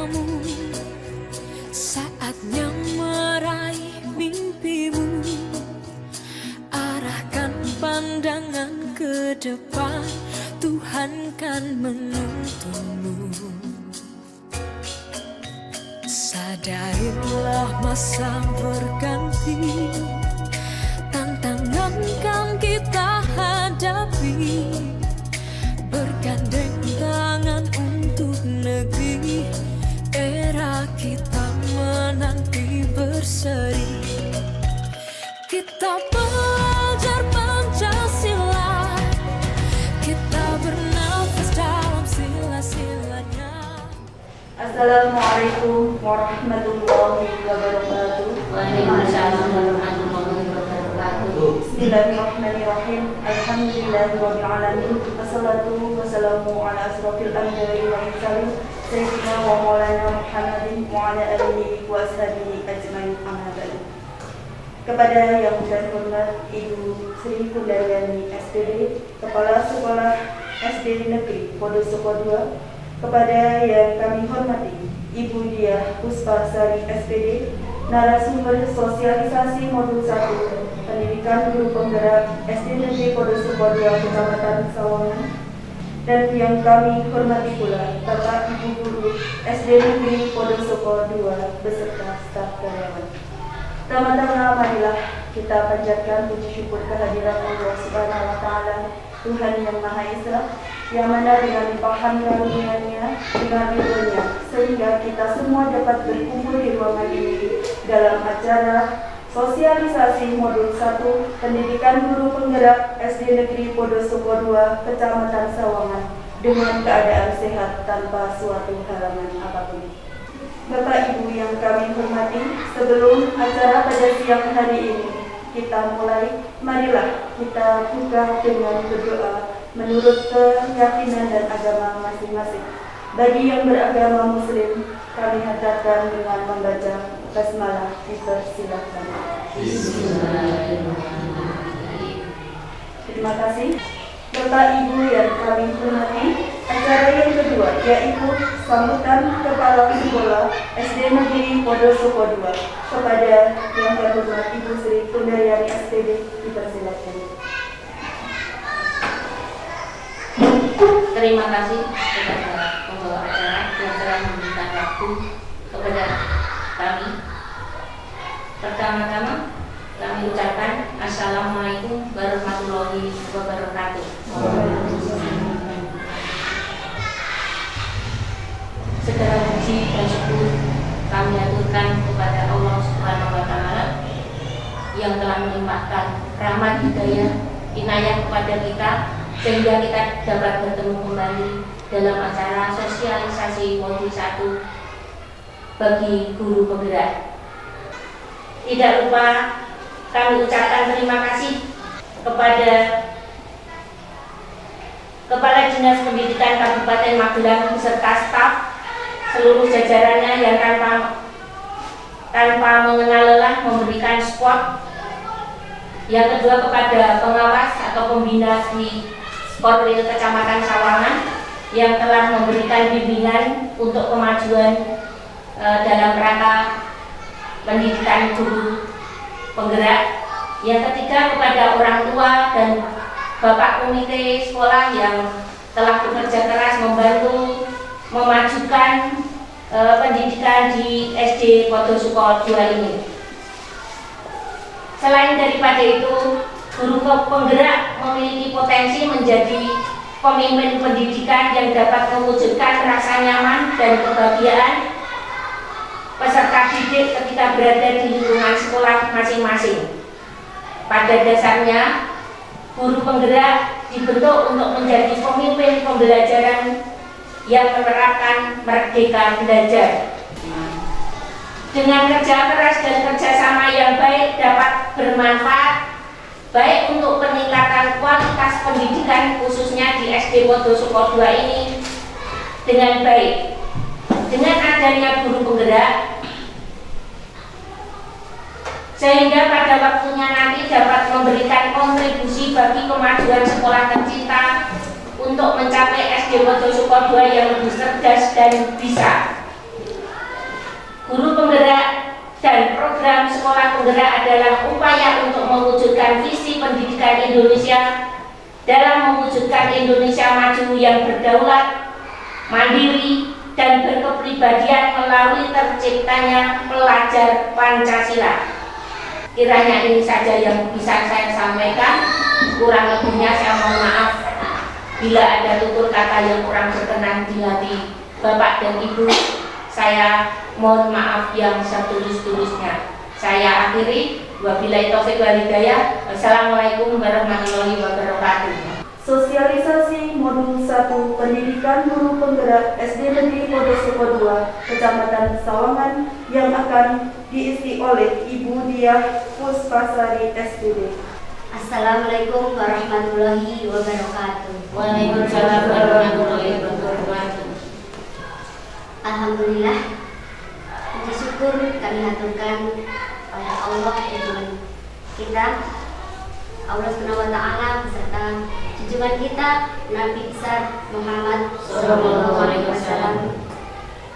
bersamamu. Saatnya meraih mimpimu, arahkan pandangan ke depan, Tuhan kan menuntunmu. Sadarilah masa berganti, tantangan kan kita hadapi, bergandeng tangan untuk negeri, era kita menanti berseri. Kita belajar Pancasila, kita bernafas dalam sila-silanya. Assalamualaikum warahmatullahi wabarakatuh. Waalaikumsalam warahmatullahi wabarakatuh. Bismillahirrahmanirrahim. Alhamdulillahirabbil alamin. Wassalatu wassalamu ala asrofil anbiya'i wal mursalin sayyidina wa maulana Muhammadin wa ala alihi wa ashabihi ajmain. Amma ba'du. Kepada yang terhormat Ibu Sri Kundaryani SPD, Kepala Sekolah SD Negeri Podosoko II, kepada yang kami hormati Ibu Diah Puspasari SPD, narasumber sosialisasi modul 1 pendidikan guru penggerak SD Negeri Podosoko II Kecamatan Sawangan, dan yang kami hormati pula Bapak Ibu Guru SD Negeri Podosoko II beserta staf karyawan. Pertama-tama marilah kita panjatkan puji syukur kehadiran Allah Subhanahu wa Ta'ala, Tuhan yang Maha Esa, yang mana dengan limpahan karunia-Nya, dengan ridho-Nya, sehingga kita semua dapat berkumpul di ruangan ini dalam acara sosialisasi modul 1 pendidikan guru penggerak SD Negeri Podosoko II Kecamatan Sawangan dengan keadaan sehat tanpa suatu halangan apapun. Bapak Ibu yang kami hormati, sebelum acara pada siang hari ini kita mulai, marilah kita buka dengan berdoa menurut keyakinan dan agama masing-masing. Bagi yang beragama Muslim, kami hantarkan dengan membaca basmalah. Dipersilakan. Terima kasih. Bapak Ibu yang kami hormati, acara yang kedua yaitu sambutan Kepala Sekolah SD Negeri Podosoko II. Kepada yang terhormat Ibu Sri Kundaryani SPD, dipersilakan. Terima kasih kepada pembawa acara yang telah memberikan waktu kepada kami. Pertama-tama kami ucapkan Assalamualaikum warahmatullahi wabarakatuh. Segala puji dan syukur kami aturkan kepada Allah Subhanahu wa Ta'ala yang telah melimpahkan rahmat hidayah inayah kepada kita, sehingga kita dapat bertemu kembali dalam acara sosialisasi modul 1 bagi guru penggerak. Tidak lupa kami ucapkan terima kasih kepada Kepala Dinas Pendidikan Kabupaten Magelang beserta staf seluruh jajarannya yang tanpa mengenal lelah memberikan support. Yang kedua kepada pengawas atau pembina di Korwil Kecamatan Sawangan yang telah memberikan bimbingan untuk kemajuan dalam rangka pendidikan guru penggerak. Yang ketiga kepada orang tua dan Bapak Komite Sekolah yang telah bekerja keras membantu memajukan pendidikan di SD Podosoko II ini. Selain daripada itu, guru penggerak memiliki potensi menjadi pemimpin pendidikan yang dapat mewujudkan rasa nyaman dan kebahagiaan peserta didik ketika berada di lingkungan sekolah masing-masing. Pada dasarnya, guru penggerak dibentuk untuk menjadi pemimpin pembelajaran yang menerapkan merdeka belajar. Dengan kerja keras dan kerjasama yang baik dapat bermanfaat baik untuk peningkatan kualitas pendidikan khususnya di SD Podosoko II ini dengan baik. Dengan adanya guru penggerak, sehingga pada waktunya nanti dapat memberikan kontribusi bagi kemajuan sekolah tercinta untuk mencapai SD Podosoko II yang lebih cerdas dan bisa. Guru penggerak dan program sekolah penggerak adalah upaya untuk mewujudkan visi pendidikan Indonesia dalam mewujudkan Indonesia maju yang berdaulat, mandiri, dan berkepribadian melalui terciptanya pelajar Pancasila. Kiranya ini saja yang bisa saya sampaikan. Kurang lebihnya saya mohon maaf bila ada tutur kata yang kurang berkenan di hati Bapak dan Ibu. Saya mohon maaf yang setulus-tulusnya. Saya akhiri. Wabillahi taufiq wal hidayah. Wassalamualaikum warahmatullahi wabarakatuh. Sosialisasi Modul 1 Pendidikan Guru Penggerak SD Negeri Wonosobo II, Kecamatan Sawangan yang akan diisi oleh Ibu Diah Puspasari SPD. Assalamualaikum warahmatullahi wabarakatuh. Waalaikumsalam warahmatullahi wabarakatuh. Alhamdulillah, puji syukur kami haturkan pada Allah Tuhan kita, Allah Subhanahu wa Ta'ala, beserta junjungan kita Nabi besar Muhammad SAW,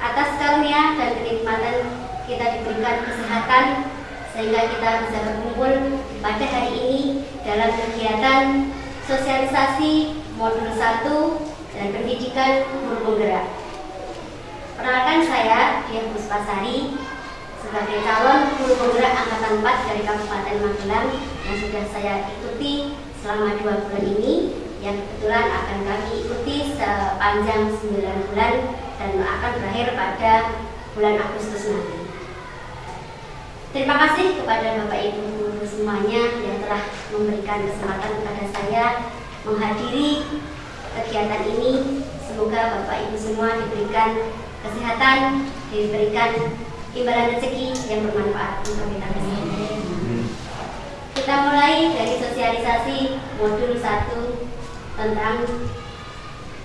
atas karunia dan kenikmatan kita diberikan kesehatan sehingga kita bisa berkumpul pada hari ini dalam kegiatan sosialisasi Modul 1 dan pendidikan guru penggerak. Perkenalkan, saya Diah Puspasari sebagai calon guru penggerak angkatan 4 dari Kabupaten Magelang yang sudah saya ikuti selama 2 bulan ini, yang kebetulan akan kami ikuti sepanjang 9 bulan dan akan berakhir pada bulan Agustus nanti. Terima kasih kepada Bapak Ibu guru semuanya yang telah memberikan kesempatan kepada saya menghadiri kegiatan ini. Semoga Bapak Ibu semua diberikan kesehatan, diberikan imbalan rezeki yang bermanfaat untuk kita semua. Kita mulai dari sosialisasi Modul 1 tentang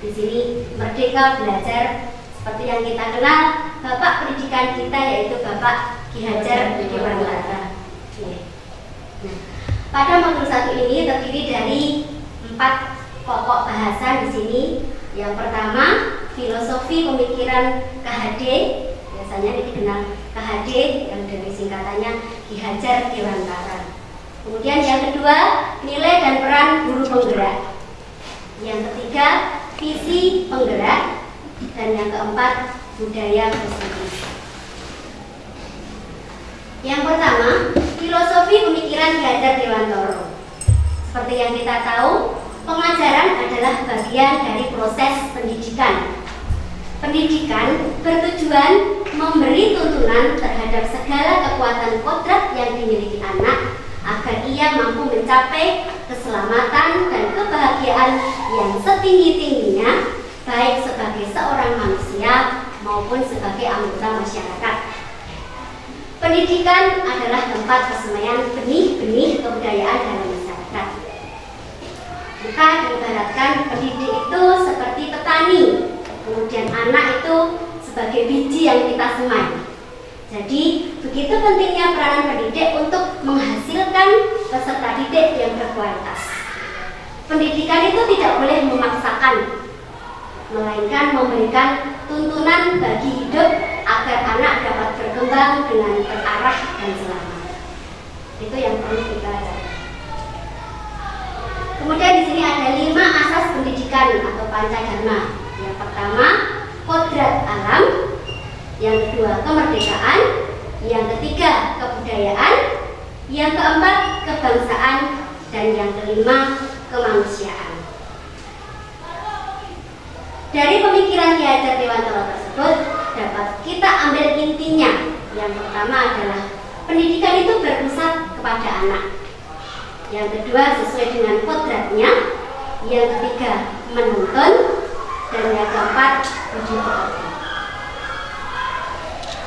di sini Merdeka Belajar. Seperti yang kita kenal, Bapak pendidikan kita yaitu Bapak Ki Hajar Dewantara. Nah, pada Modul 1 ini terdiri dari 4 pokok bahasa di sini. Yang pertama, filosofi pemikiran KHD, biasanya dikenal KHD yang dari singkatannya Ki Hajar Dewantara. Kemudian yang kedua, nilai dan peran guru penggerak. Yang ketiga, visi penggerak. Dan yang keempat, budaya positif. Yang pertama, filosofi pemikiran Ki Hajar Dewantara. Seperti yang kita tahu, pengajaran adalah bagian dari proses pendidikan. Pendidikan bertujuan memberi tuntunan terhadap segala kekuatan kodrat yang dimiliki anak agar ia mampu mencapai keselamatan dan kebahagiaan yang setinggi-tingginya, baik sebagai seorang manusia maupun sebagai anggota masyarakat. Pendidikan adalah tempat persemaian benih-benih kebudayaan dalam masyarakat. Maka diibaratkan pendidik itu seperti petani, kemudian anak itu sebagai biji yang kita semai. Jadi begitu pentingnya peranan pendidik untuk menghasilkan peserta didik yang berkualitas. Pendidikan itu tidak boleh memaksakan, melainkan memberikan tuntunan bagi hidup agar anak dapat berkembang dengan terarah dan selamat. Itu yang perlu kita catat. Kemudian di sini ada 5 asas pendidikan atau Pancadharma. Yang pertama, kodrat alam. Yang kedua, kemerdekaan. Yang ketiga, kebudayaan. Yang keempat, kebangsaan. Dan yang kelima, kemanusiaan. Dari pemikiran Ki Hajar Dewantara tersebut dapat kita ambil intinya. Yang pertama adalah pendidikan itu berpusat kepada anak. Yang kedua, sesuai dengan kodratnya. Yang ketiga, menuntun. Dan yang keempat, budi pekerti.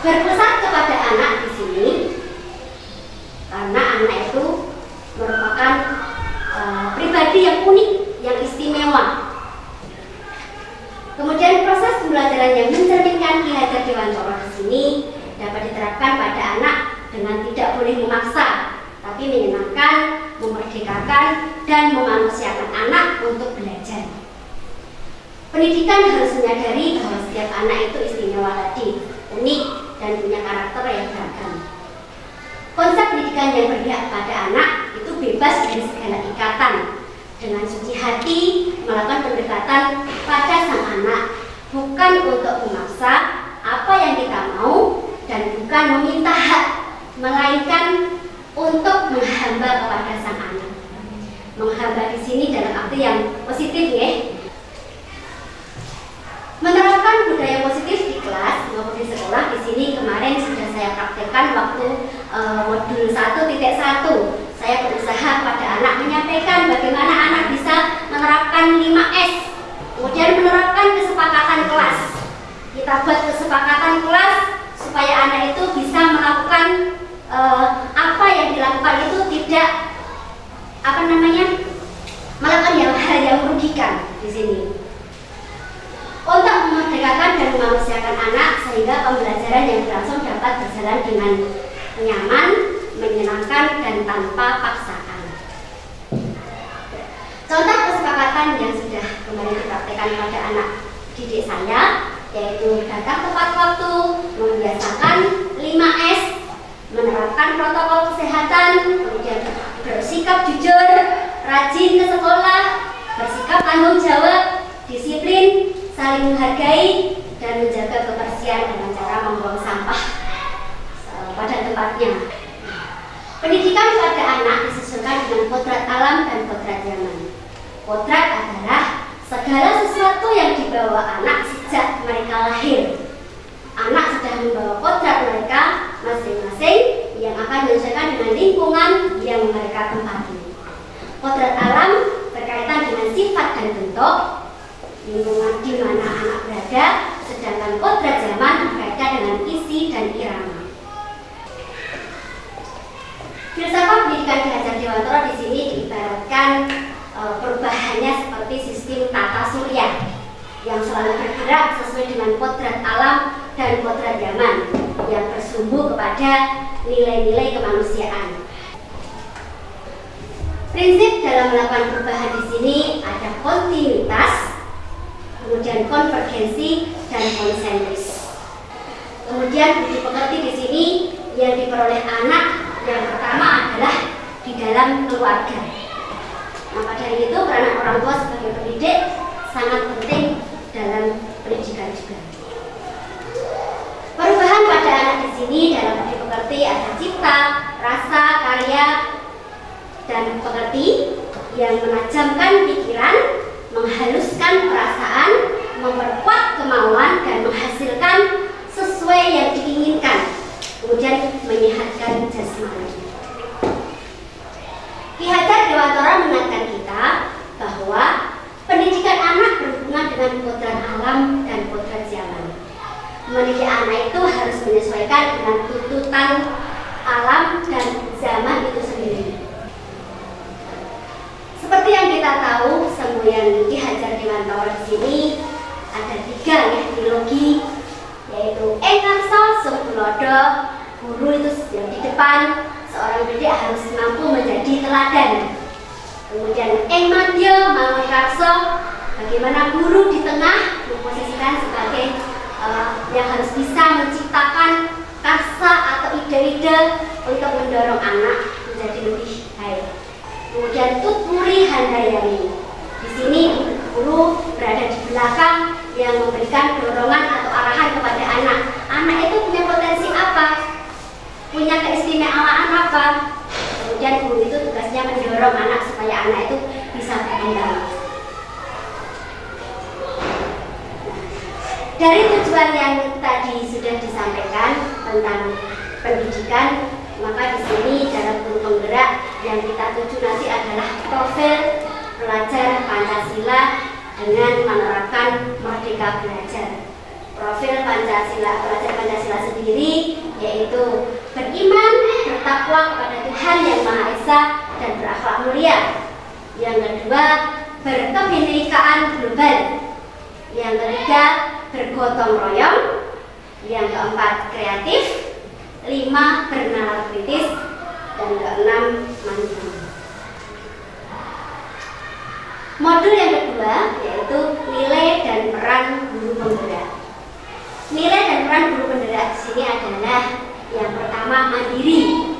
Berpusat kepada anak di sini karena anak itu merupakan pribadi yang unik, yang istimewa. Kemudian proses pembelajaran yang mencerminkan Ki Hajar Dewantara di sini dapat diterapkan pada anak dengan tidak boleh memaksa, tapi menyenangkan, memerdekakan, dan memanusiakan anak untuk belajar. Pendidikan harus menyadari bahwa setiap anak itu istimewa tadi, unik, dan punya karakter yang beragam. Konsep pendidikan yang berpihak pada anak itu bebas dari segala ikatan, dengan suci hati melakukan pendekatan pada sang anak, bukan untuk memaksa apa yang kita mau dan bukan meminta hak, melainkan untuk menghamba kepada sang anak. Menghamba di sini dalam arti yang positif ya. Menerapkan budaya positif di kelas maupun di sekolah di sini kemarin sudah saya praktekkan waktu modul 1.1. Saya berusaha pada anak menyampaikan bagaimana anak bisa menerapkan 5S. Kemudian menerapkan kesepakatan kelas. Kita buat kesepakatan kelas supaya anak itu bisa melakukan apa yang dilakukan itu tidak melakukan hal yang merugikan di sini. Untuk memerdekakan dan memanusiakan anak sehingga pembelajaran yang berlangsung dapat berjalan dengan nyaman, menyenangkan dan tanpa paksaan. Contoh kesepakatan yang sudah kemarin dipraktikkan pada anak didik saya yaitu datang tepat waktu, membiasakan 5S, menerapkan protokol kesehatan, kemudian bersikap jujur, rajin ke sekolah, bersikap tanggung jawab, disiplin, saling menghargai, dan menjaga kebersihan dengan cara membuang sampah pada tempatnya. Pendidikan pada anak disesuaikan dengan kodrat alam dan kodrat zaman. Kodrat adalah segala sesuatu yang dibawa anak sejak mereka lahir. Anak sudah membawa kodrat mereka masing-masing yang akan menyesuaikan dengan lingkungan yang mereka tempati. Kodrat alam berkaitan dengan sifat dan bentuk lingkungan di mana anak berada, sedangkan kodrat zaman berkaitan dengan isi dan irama. Filsafat pendidikan Ki Hajar Dewantara di sini diibaratkan perubahannya seperti sistem tata surya yang selalu bergerak sesuai dengan kodrat alam dan kodrat zaman yang bersumbu kepada nilai-nilai kemanusiaan. Prinsip dalam melakukan perubahan di sini ada kontinuitas, kemudian konvergensi dan konsentris. Kemudian budi pekerti di sini yang diperoleh anak yang pertama adalah di dalam keluarga. Maka dari itu peranan orang tua sebagai pendidik sangat penting dalam pendidikan juga. Perubahan pada anak di sini dalam budi pekerti ada cipta, rasa, karya, dan pekerti yang menajamkan pikiran, menghaluskan perasaan, memperkuat kemauan dan menghasilkan sesuai yang diinginkan, kemudian menyehatkan jasmani. Ki Hajar Dewantara mengingatkan kita bahwa pendidikan anak berhubungan dengan kodrat alam dan kodrat zaman. Mendidik anak itu harus menyesuaikan dengan tuntutan alam dan zaman itu sendiri. Seperti yang kita tahu, semboyan Ki Hajar Dewantara di sini ada 3 ya trilogi, yaitu Ing Ngarsa Sung Tulodo, guru itu yang di depan, seorang pendidik harus mampu menjadi teladan. Kemudian Ing Madya Mangunkarso, bagaimana guru di tengah memposisikan sebagai yang harus bisa menciptakan karsa atau ide-ide untuk mendorong anak menjadi lebih baik. Kemudian Tutmuri Handayani, di sini guru berada di belakang yang memberikan dorongan atau arahan kepada anak. Anak itu punya potensi apa? Punya keistimewaan apa? Kemudian guru itu tugasnya mendorong anak supaya anak itu bisa berkembang. Dari tujuan yang tadi sudah disampaikan tentang pendidikan, maka di sini dalam guru penggerak yang kita tuju nanti adalah profil pelajar Pancasila dengan menerapkan Merdeka Belajar. Profil Pancasila, pelajar Pancasila sendiri yaitu beriman, bertakwa kepada Tuhan Yang Maha Esa dan berakhlak mulia. Yang kedua, berkebinekaan global. Yang ketiga, bergotong royong. Yang keempat, kreatif. 5, bernalar kritis. Dan keenam, mandiri. Modul yang kedua yaitu nilai dan peran guru penggerak. Nilai dan peran guru penggerak di sini adalah yang pertama mandiri.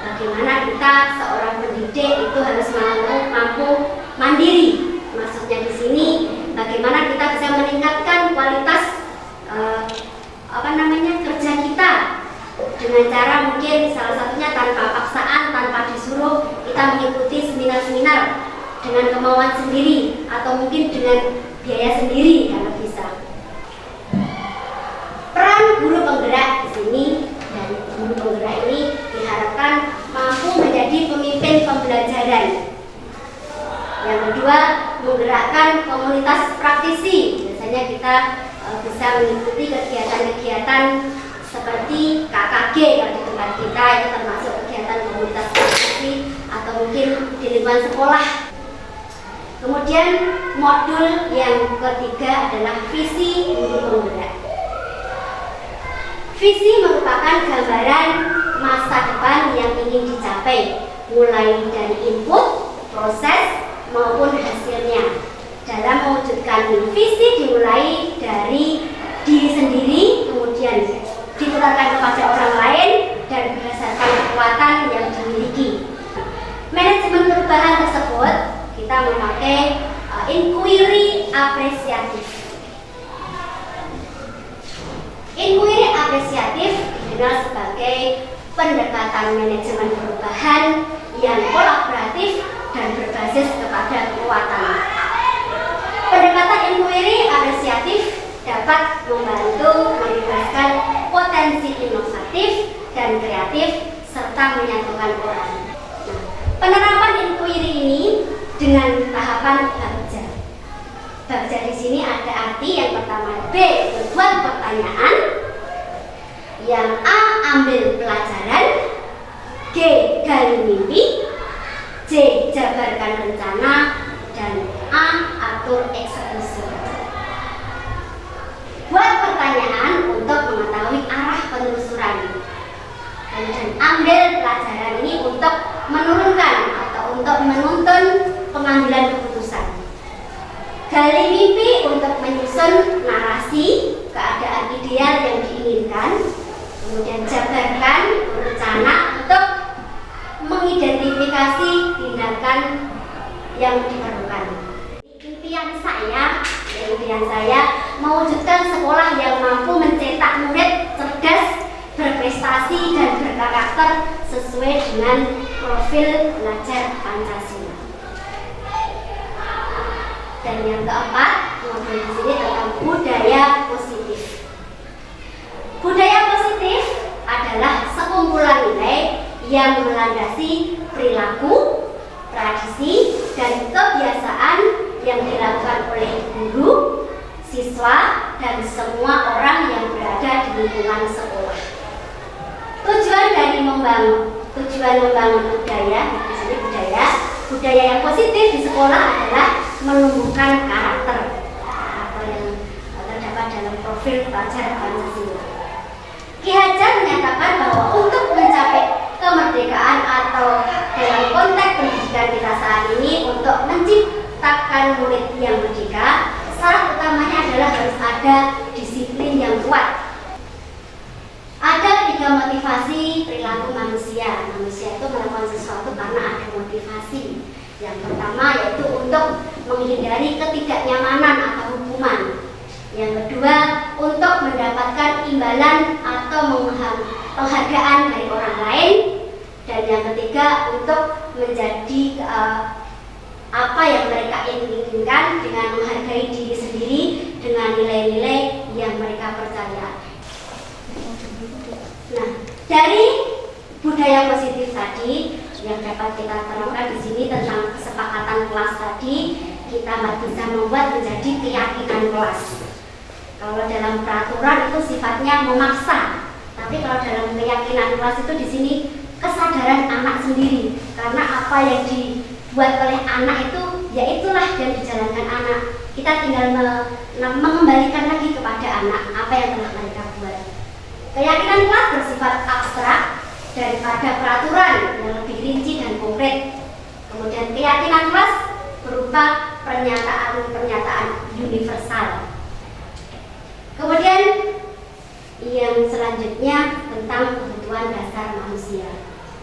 Bagaimana kita seorang pendidik itu harus mampu mandiri. Maksudnya di sini bagaimana kita bisa meningkatkan kualitas kerja kita dengan cara mungkin salah satunya tanpa paksaan, tanpa disuruh, kita mengikuti seminar-seminar dengan kemauan sendiri atau mungkin dengan biaya sendiri kalau bisa. Peran guru penggerak di sini, dan guru penggerak ini diharapkan mampu menjadi pemimpin pembelajaran. Yang kedua, menggerakkan komunitas praktisi. Biasanya kita bisa mengikuti kegiatan-kegiatan seperti KKG kalau di tempat kita, itu termasuk kegiatan komunitas praktisi atau mungkin di lingkungan sekolah. Kemudian modul yang ketiga adalah visi guru penggerak. Visi merupakan gambaran masa depan yang ingin dicapai, mulai dari input, proses, maupun hasilnya. Dalam mewujudkan visi dimulai dari diri sendiri, kemudian ditularkan kepada orang lain, dan berdasarkan kekuatan yang dimiliki. Manajemen perubahan tersebut kita memakai inquiry apresiatif. Inquiry apresiatif dikenal sebagai pendekatan manajemen perubahan yang kolaboratif dan berbasis kepada kekuatan. Pendekatan inquiry apresiatif dapat membantu membebaskan potensi inovatif dan kreatif serta menyatukan orang. Penerapan inquiry ini dengan tahapan Bagja. Bagja di sini ada arti yang pertama B, membuat pertanyaan, yang A, ambil pelajaran, G, gali mimpi, C, jabarkan rencana, dan A, atur eksekusi. Buat pertanyaan untuk mengetahui arah penelusuran, dan ambil pelajaran ini untuk menurunkan atau untuk menuntun pengambilan keputusan. Gali mimpi untuk menyusun narasi keadaan ideal yang diinginkan. Kemudian jabarkan rencana untuk mengidentifikasi tindakan yang diperlukan. Impian saya mewujudkan sekolah yang mampu mencetak murid cerdas, berprestasi, dan berkarakter sesuai dengan profil belajar Pancasila. Dan yang keempat, modul di sini tentang budaya positif. Budaya positif adalah sekumpulan nilai yang melandasi perilaku, tradisi, dan kebiasaan yang dilakukan oleh guru, siswa, dan semua orang yang berada di lingkungan sekolah. Tujuan membangun budaya, di sini budaya yang positif di sekolah adalah menumbuhkan karakter yang terdapat dalam profil pelajar Pancasila. Ki Hajar menyatakan bahwa untuk mencapai kemerdekaan atau dalam konteks pendidikan kita saat ini, untuk menciptakan murid yang merdeka, syarat utamanya adalah harus ada disiplin yang kuat. Ada 3 motivasi perilaku manusia. Manusia itu melakukan sesuatu karena ada motivasi. Yang pertama yaitu untuk menghindari ketidaknyamanan atau hukuman. Yang kedua, untuk mendapatkan imbalan atau penghargaan dari orang lain. Dan yang ketiga, untuk menjadi apa yang mereka inginkan dengan menghargai diri sendiri dengan nilai-nilai yang mereka percaya. Nah, dari budaya positif tadi yang dapat kita terangkan di sini tentang kesepakatan kelas tadi, kita bisa membuat menjadi keyakinan kelas. Kalau dalam peraturan itu sifatnya memaksa, tapi kalau dalam keyakinan kelas itu di sini kesadaran anak sendiri, karena apa yang dibuat oleh anak itu, ya itulah yang dijalankan anak. Kita tinggal mengembalikan lagi kepada anak apa yang telah mereka buat. Keyakinan kelas bersifat abstrak daripada peraturan yang lebih rinci dan konkret. Kemudian keyakinan kelas berupa pernyataan universal. Kemudian Yang selanjutnya tentang kebutuhan dasar manusia.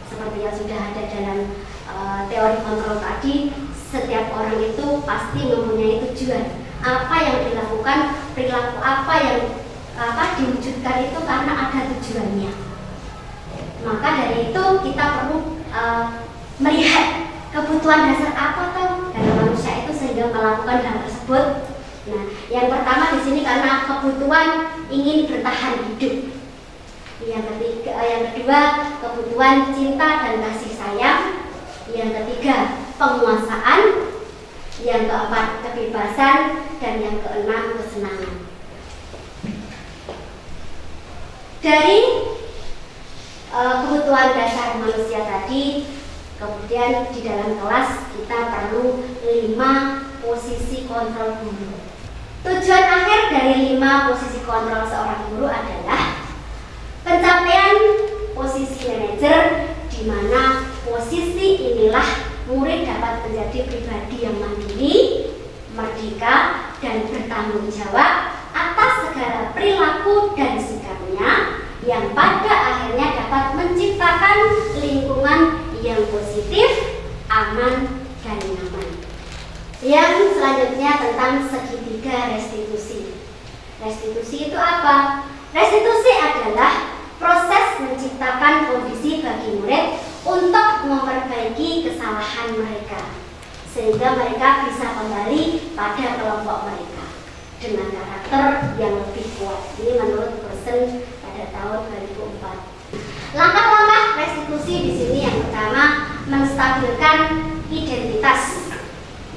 Seperti yang sudah ada dalam teori kontrol tadi, setiap orang itu pasti mempunyai tujuan. Apa yang dilakukan, perilaku apa yang diwujudkan itu karena ada tujuannya. Maka dari itu kita perlu melihat kebutuhan dasar apa dalam manusia itu sehingga melakukan hal tersebut. Nah, yang pertama di sini karena kebutuhan ingin bertahan hidup. Yang kedua, kebutuhan cinta dan kasih sayang. Yang ketiga, penguasaan. Yang keempat, kebebasan. Dan yang keenam, kesenangan. Dari kebutuhan dasar manusia tadi, kemudian di dalam kelas kita perlu 5 posisi kontrol guru. Tujuan akhir dari 5 posisi kontrol seorang guru adalah pencapaian posisi manajer, di mana posisi inilah murid dapat menjadi pribadi yang mandiri, merdeka, dan bertanggung jawab atas segala perilaku dan sikapnya yang pada akhirnya dapat menciptakan lingkungan yang positif, aman, dan nyaman. Yang selanjutnya tentang segitiga restitusi. Restitusi itu apa? Restitusi adalah proses menciptakan kondisi bagi murid untuk memperbaiki kesalahan mereka, sehingga mereka bisa kembali pada kelompok mereka dengan karakter yang lebih kuat. Ini menurut Person pada tahun 2004. Langkah-langkah restitusi di sini yang pertama menstabilkan identitas.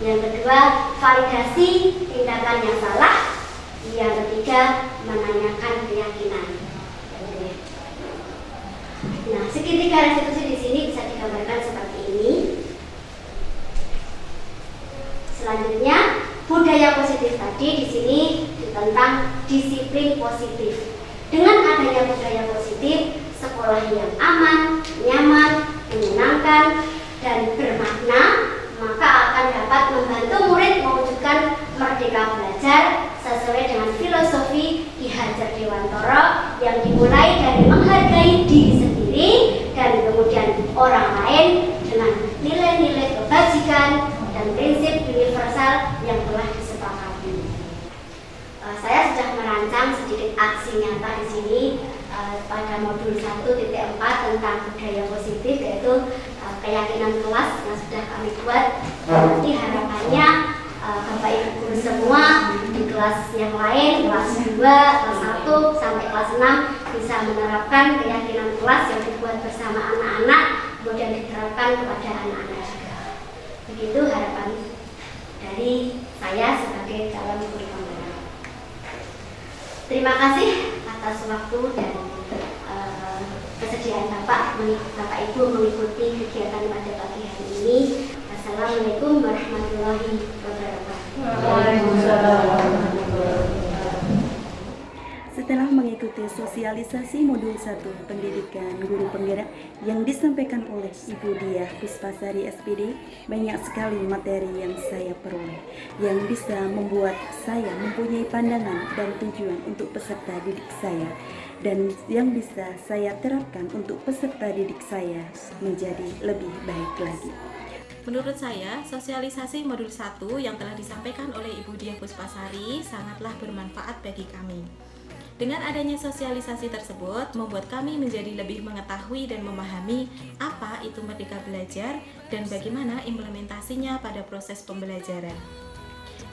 Yang kedua, validasi tindakan yang salah. Yang ketiga, menanyakan keyakinan. Nah, segitiga restitusi di sini bisa digambarkan seperti ini. Selanjutnya, budaya positif tadi di sini tentang disiplin positif. Dengan adanya budaya positif, sekolah yang aman, nyaman, menyenangkan, dan bermakna, maka akan dapat membantu murid mewujudkan merdeka belajar sesuai dengan filosofi Ki Hajar Dewantara yang dimulai dari menghargai diri sendiri dan kemudian orang lain dengan nilai-nilai kebajikan dan prinsip universal yang telah disepakati. Saya sudah merancang sedikit aksi nyata di sini pada modul 1.4 tentang budaya positif, yaitu keyakinan kelas yang sudah kami buat. Nanti harapannya Bapak Ibu guru semua di kelas yang lain, kelas 2, kelas 1 sampai kelas 6 bisa menerapkan keyakinan kelas yang dibuat bersama anak-anak, kemudian diterapkan kepada anak-anak juga. Begitu harapan dari saya sebagai calon guru penggerak. Terima kasih atas waktu dan kesediaan Bapak Ibu mengikuti kegiatan pada pagi hari ini. Assalamualaikum warahmatullahi wabarakatuh. Setelah mengikuti sosialisasi modul 1 pendidikan guru penggerak yang disampaikan oleh Ibu Diah Puspasari SPD, banyak sekali materi yang saya peroleh yang bisa membuat saya mempunyai pandangan dan tujuan untuk peserta didik saya, dan yang bisa saya terapkan untuk peserta didik saya menjadi lebih baik lagi. Menurut saya, sosialisasi modul 1 yang telah disampaikan oleh Ibu Diah Puspasari sangatlah bermanfaat bagi kami. Dengan adanya sosialisasi tersebut, membuat kami menjadi lebih mengetahui dan memahami apa itu merdeka belajar dan bagaimana implementasinya pada proses pembelajaran.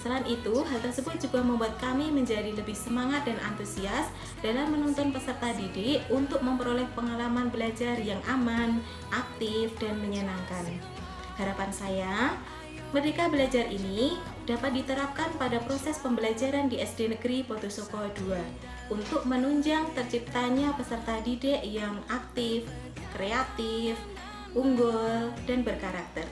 Selain itu, hal tersebut juga membuat kami menjadi lebih semangat dan antusias dalam menuntun peserta didik untuk memperoleh pengalaman belajar yang aman, aktif, dan menyenangkan. Harapan saya, merdeka belajar ini dapat diterapkan pada proses pembelajaran di SD Negeri Potosoko II untuk menunjang terciptanya peserta didik yang aktif, kreatif, unggul, dan berkarakter.